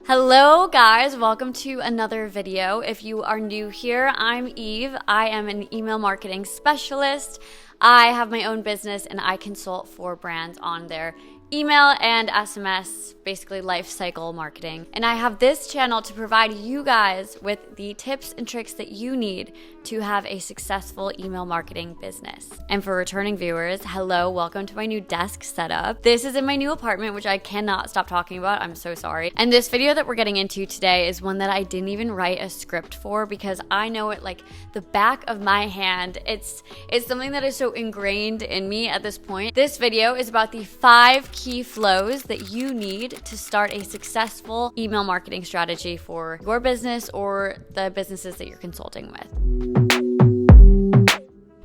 Hello guys, welcome to another video. If you are new here, I'm Eve. I am an email marketing specialist. I have my own business and I consult for brands on their email and SMS, basically life cycle marketing. And I have this channel to provide you guys with the tips and tricks that you need to have a successful email marketing business. And for returning viewers, hello, welcome to my new desk setup. This is in my new apartment, which I cannot stop talking about. I'm so sorry. And this video that we're getting into today is one that I didn't even write a script for because I know it like the back of my hand. It's something that is so ingrained in me at this point. This video is about the 5 key flows that you need to start a successful email marketing strategy for your business or the businesses that you're consulting with.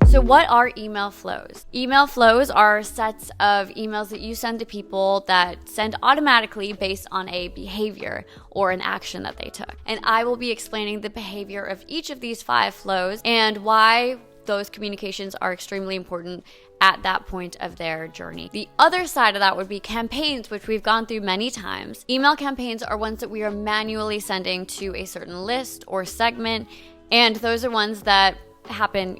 So what are email flows? Email flows are sets of emails that you send to people that send automatically based on a behavior or an action that they took. And I will be explaining the behavior of each of these 5 flows and why those communications are extremely important at that point of their journey. The other side of that would be campaigns, which we've gone through many times. Email campaigns are ones that we are manually sending to a certain list or segment, and those are ones that happen,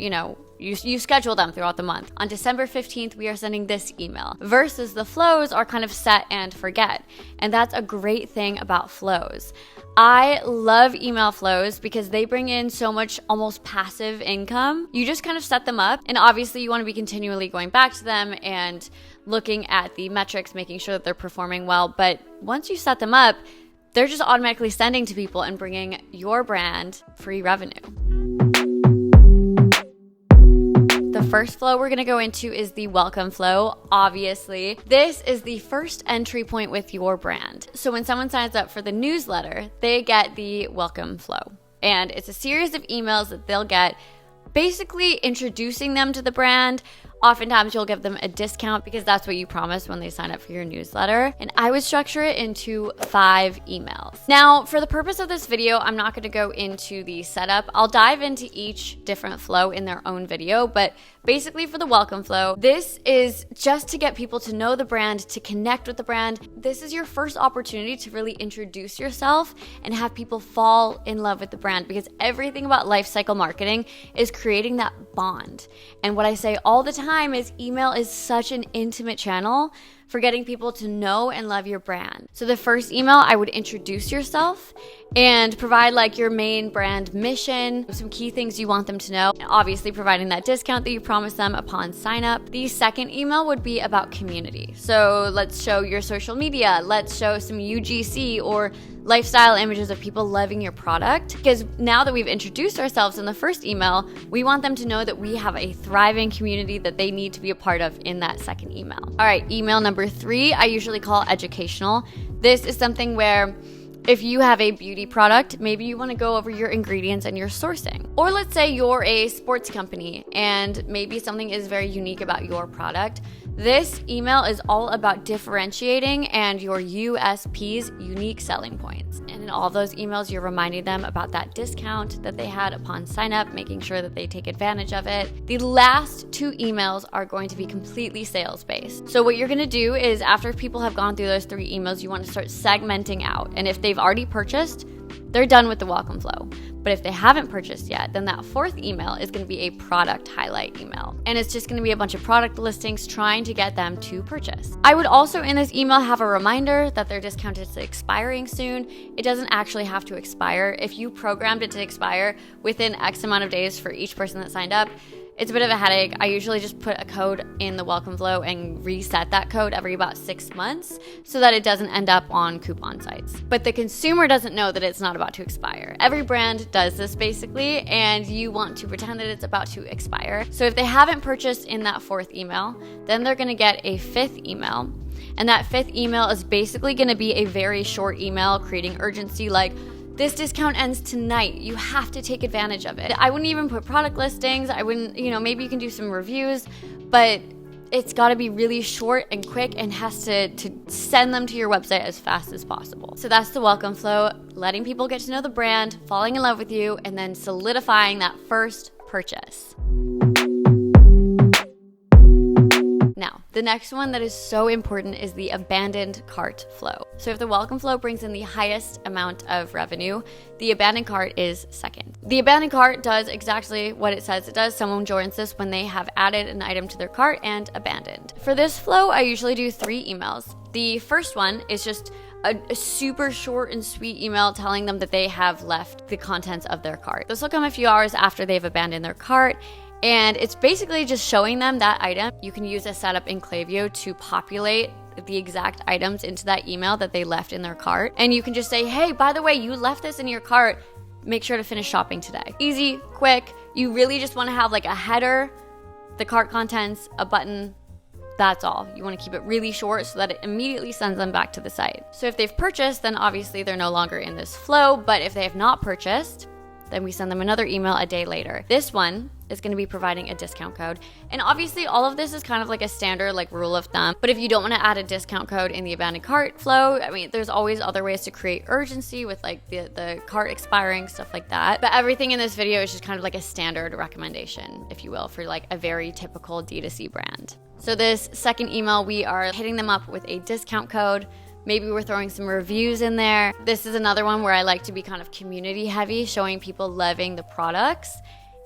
you schedule them throughout the month. On December 15th, we are sending this email versus the flows are kind of set and forget. And that's a great thing about flows. I love email flows because they bring in so much almost passive income. You just kind of set them up, and obviously you want to be continually going back to them and looking at the metrics, making sure that they're performing well. But once you set them up, they're just automatically sending to people and bringing your brand free revenue. The first flow we're going to go into is the welcome flow. Obviously, this is the first entry point with your brand. So when someone signs up for the newsletter, they get the welcome flow. And it's a series of emails that they'll get basically introducing them to the brand. Oftentimes you'll give them a discount because that's what you promised when they sign up for your newsletter. And I would structure it into 5 emails. Now, for the purpose of this video, I'm not going to go into the setup. I'll dive into each different flow in their own video, but basically for the welcome flow, this is just to get people to know the brand, to connect with the brand. This is your first opportunity to really introduce yourself and have people fall in love with the brand, because everything about life cycle marketing is creating that bond. And what I say all the time is email is such an intimate channel for getting people to know and love your brand. So the first email, I would introduce yourself and provide like your main brand mission, some key things you want them to know, and obviously providing that discount that you promised them upon sign up. The second email would be about community. So let's show your social media. Let's show some UGC or lifestyle images of people loving your product. Because now that we've introduced ourselves in the first email, we want them to know that we have a thriving community that they need to be a part of in that second email. All right, email number 3, I usually call educational. This is something where if you have a beauty product, maybe you want to go over your ingredients and your sourcing. Or let's say you're a sports company and maybe something is very unique about your product. This email is all about differentiating and your USPs, unique selling points. And in all those emails, you're reminding them about that discount that they had upon sign up, making sure that they take advantage of it. The last 2 emails are going to be completely sales based. So what you're going to do is after people have gone through those 3 emails, you want to start segmenting out. And if they've already purchased, they're done with the welcome flow. But if they haven't purchased yet, then that 4th email is going to be a product highlight email. And it's just going to be a bunch of product listings trying to get them to purchase. I would also in this email have a reminder that their discount is expiring soon. It doesn't actually have to expire. If you programmed it to expire within X amount of days for each person that signed up, it's a bit of a headache. I usually just put a code in the welcome flow and reset that code every about 6 months so that it doesn't end up on coupon sites. But the consumer doesn't know that it's not about to expire. Every brand does this basically, and you want to pretend that it's about to expire. So if they haven't purchased in that 4th email, then they're gonna get a 5th email. And that 5th email is basically gonna be a very short email creating urgency like, this discount ends tonight. You have to take advantage of it. I wouldn't even put product listings. I wouldn't, maybe you can do some reviews, but it's got to be really short and quick and has to send them to your website as fast as possible. So that's the welcome flow, letting people get to know the brand, falling in love with you, and then solidifying that first purchase. Now, The next one that is so important is the abandoned cart flow. So if the welcome flow brings in the highest amount of revenue, the abandoned cart is second. The abandoned cart does exactly what it says it does. Someone joins this when they have added an item to their cart and abandoned. For this flow, I usually do 3 emails. The first one is just a super short and sweet email telling them that they have left the contents of their cart. This will come a few hours after they've abandoned their cart, and it's basically just showing them that item. You can use a setup in Klaviyo to populate the exact items into that email that they left in their cart. And you can just say, hey, by the way, you left this in your cart. Make sure to finish shopping today. Easy, quick. You really just want to have like a header, the cart contents, a button. That's all. You want to keep it really short so that it immediately sends them back to the site. So if they've purchased, then obviously they're no longer in this flow. But if they have not purchased, then we send them another email a day later. This one is going to be providing a discount code. And obviously all of this is kind of like a standard like rule of thumb. But if you don't want to add a discount code in the abandoned cart flow, I mean, there's always other ways to create urgency with like the cart expiring, stuff like that. But everything in this video is just kind of like a standard recommendation, if you will, for like a very typical D2C brand. So this second email, we are hitting them up with a discount code. Maybe we're throwing some reviews in there. This is another one where I like to be kind of community heavy, showing people loving the products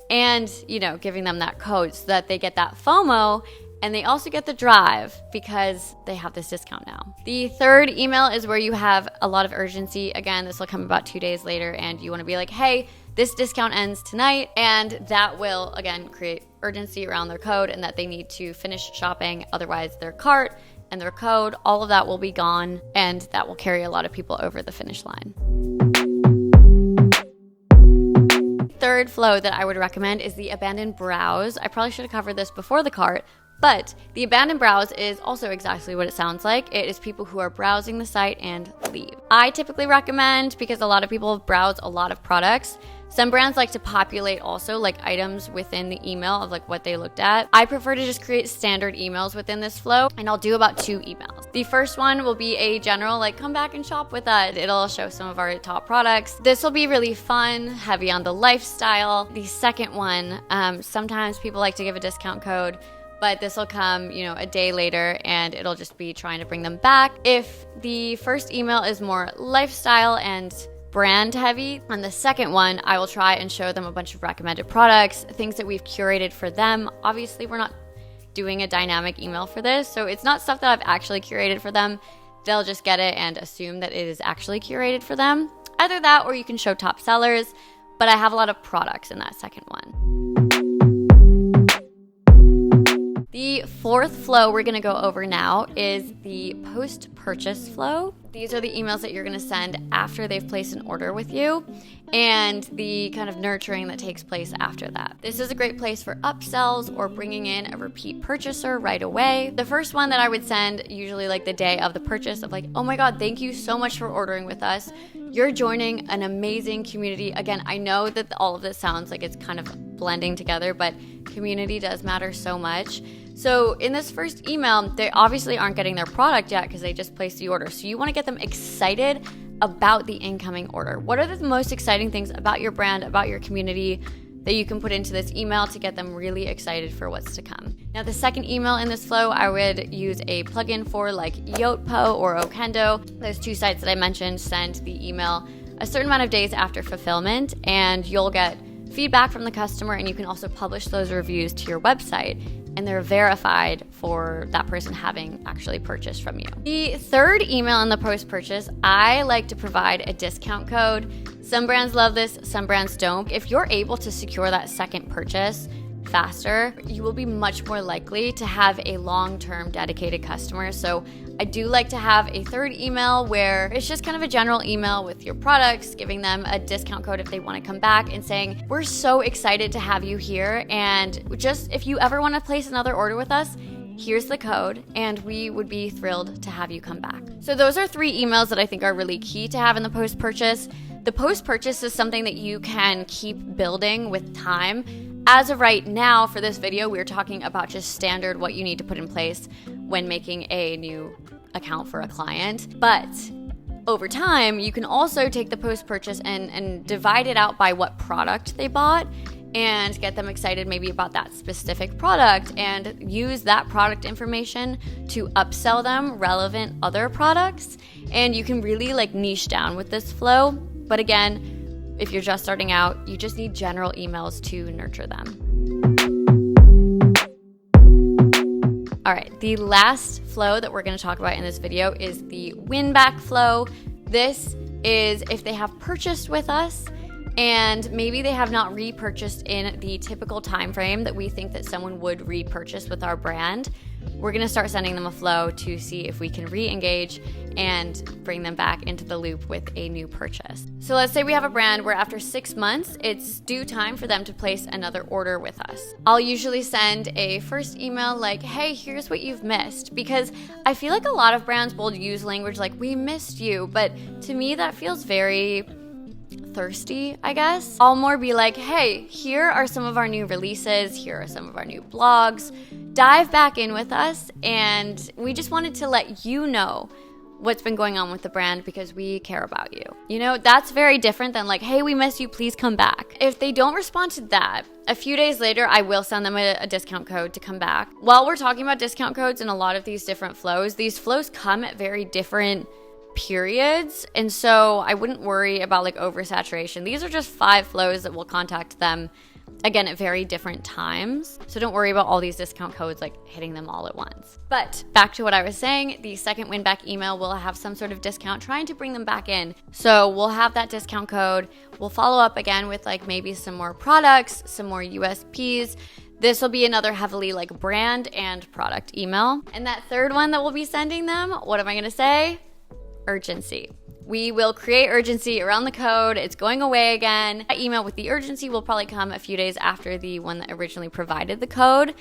and, you know, giving them that code so that they get that FOMO and they also get the drive because they have this discount now. The third email is where you have a lot of urgency. Again, this will come about 2 days later and you want to be like, hey, this discount ends tonight, and that will, again, create urgency around their code and that they need to finish shopping. Otherwise, their cart and their code, all of that will be gone, and that will carry a lot of people over the finish line. Third flow that I would recommend is the abandoned browse. I probably should have covered this before the cart, but the abandoned browse is also exactly what it sounds like. It is people who are browsing the site and leave. I typically recommend, because a lot of people browse a lot of products, some brands like to populate also like items within the email of like what they looked at. I prefer to just create standard emails within this flow, and I'll do about 2 emails. The first one will be a general like come back and shop with us. It'll show some of our top products. This will be really fun, heavy on the lifestyle. The second one, sometimes people like to give a discount code, but this will come, you know, a day later and it'll just be trying to bring them back. If the first email is more lifestyle and brand heavy, on the second one, I will try and show them a bunch of recommended products, things that we've curated for them. Obviously, we're not doing a dynamic email for this, so it's not stuff that I've actually curated for them. They'll just get it and assume that it is actually curated for them. Either that or you can show top sellers, but I have a lot of products in that second one. The fourth flow we're going to go over now is the post-purchase flow. These are the emails that you're going to send after they've placed an order with you and the kind of nurturing that takes place after that. This is a great place for upsells or bringing in a repeat purchaser right away. The first one that I would send usually like the day of the purchase of like, oh my God, thank you so much for ordering with us. You're joining an amazing community. Again, I know that all of this sounds like it's kind of blending together, but community does matter so much. So in this first email, they obviously aren't getting their product yet because they just placed the order. So you want to get them excited about the incoming order. What are the most exciting things about your brand, about your community that you can put into this email to get them really excited for what's to come? Now, the second email in this flow, I would use a plugin for like Yotpo or Okendo. Those 2 sites that I mentioned send the email a certain amount of days after fulfillment, and you'll get feedback from the customer, and you can also publish those reviews to your website, and they're verified for that person having actually purchased from you. The third email in the post-purchase, I like to provide a discount code. Some brands love this, some brands don't. If you're able to secure that second purchase faster, you will be much more likely to have a long-term dedicated customer. So I do like to have a third email where it's just kind of a general email with your products, giving them a discount code if they want to come back, and saying, we're so excited to have you here. And just if you ever want to place another order with us, here's the code, and we would be thrilled to have you come back. So those are 3 emails that I think are really key to have in the post-purchase. The post-purchase is something that you can keep building with time. As of right now, for this video, we're talking about just standard what you need to put in place when making a new account for a client. But over time, you can also take the post-purchase and divide it out by what product they bought and get them excited maybe about that specific product and use that product information to upsell them relevant other products. And you can really like niche down with this flow. But again, if you're just starting out, you just need general emails to nurture them. All right, the last flow that we're going to talk about in this video is the winback flow. This is if they have purchased with us and maybe they have not repurchased in the typical time frame that we think that someone would repurchase with our brand. We're going to start sending them a flow to see if we can re-engage and bring them back into the loop with a new purchase. So let's say we have a brand where after 6 months, it's due time for them to place another order with us. I'll usually send a first email like, hey, here's what you've missed, because I feel like a lot of brands will use language like, we missed you, but to me that feels very thirsty, I guess. I'll more be like, hey, here are some of our new releases, here are some of our new blogs. Dive back in with us, and we just wanted to let you know what's been going on with the brand because we care about you. You know, that's very different than like, hey, we miss you, please come back. If they don't respond to that, a few days later, I will send them a discount code to come back. While we're talking about discount codes in a lot of these different flows, these flows come at very different periods, and so I wouldn't worry about like oversaturation. These are just 5 flows that will contact them again at very different times, so don't worry about all these discount codes like hitting them all at once. But back to what I was saying, the second winback email will have some sort of discount trying to bring them back in, so we'll have that discount code. We'll follow up again with like maybe some more products, some more USPs. This will be another heavily like brand and product email. And that third one that we'll be sending them, what am I going to say? Urgency. We will create urgency around the code. It's going away again. That email with the urgency will probably come a few days after the one that originally provided the code.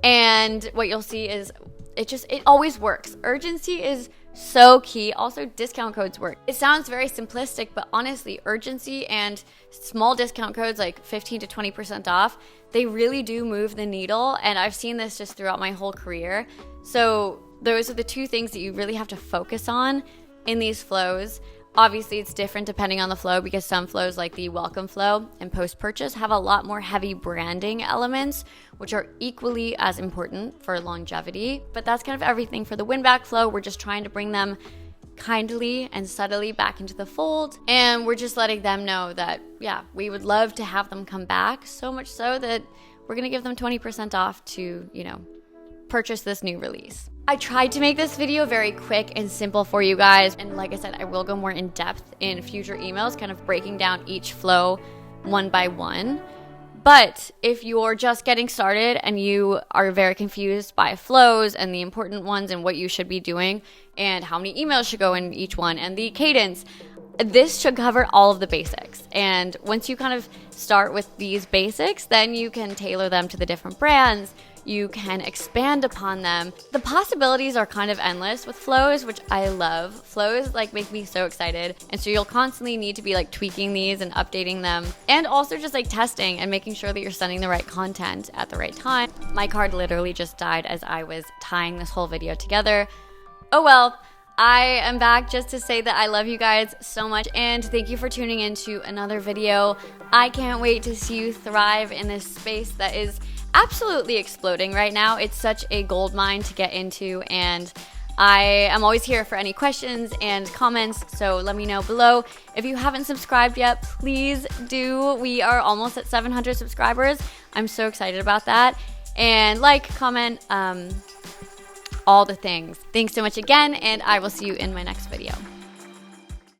And what you'll see is it always works. Urgency is so key. Also, discount codes work. It sounds very simplistic, but honestly, urgency and small discount codes like 15 to 20% off, they really do move the needle. And I've seen this just throughout my whole career. So those are the 2 things that you really have to focus on in these flows. Obviously, it's different depending on the flow because some flows like the welcome flow and post-purchase have a lot more heavy branding elements, which are equally as important for longevity. But that's kind of everything for the winback flow. We're just trying to bring them kindly and subtly back into the fold. And we're just letting them know that, yeah, we would love to have them come back, so much so that we're going to give them 20% off to, purchase this new release. I tried to make this video very quick and simple for you guys. And like I said, I will go more in depth in future emails, kind of breaking down each flow one by one. But if you're just getting started and you are very confused by flows and the important ones and what you should be doing and how many emails should go in each one and the cadence, this should cover all of the basics. And once you kind of start with these basics, then you can tailor them to the different brands. You can expand upon them. The possibilities are kind of endless with flows, which I love. Flows like make me so excited. And so you'll constantly need to be like tweaking these and updating them. And also just like testing and making sure that you're sending the right content at the right time. My card literally just died as I was tying this whole video together. Oh well. I am back just to say that I love you guys so much and thank you for tuning in to another video. I can't wait to see you thrive in this space that is absolutely exploding right now. It's such a gold mine to get into, and I am always here for any questions and comments, so let me know below. If you haven't subscribed yet, please do. We are almost at 700 subscribers. I'm so excited about that. And like, comment, all the things. Thanks so much again, and I will see you in my next video.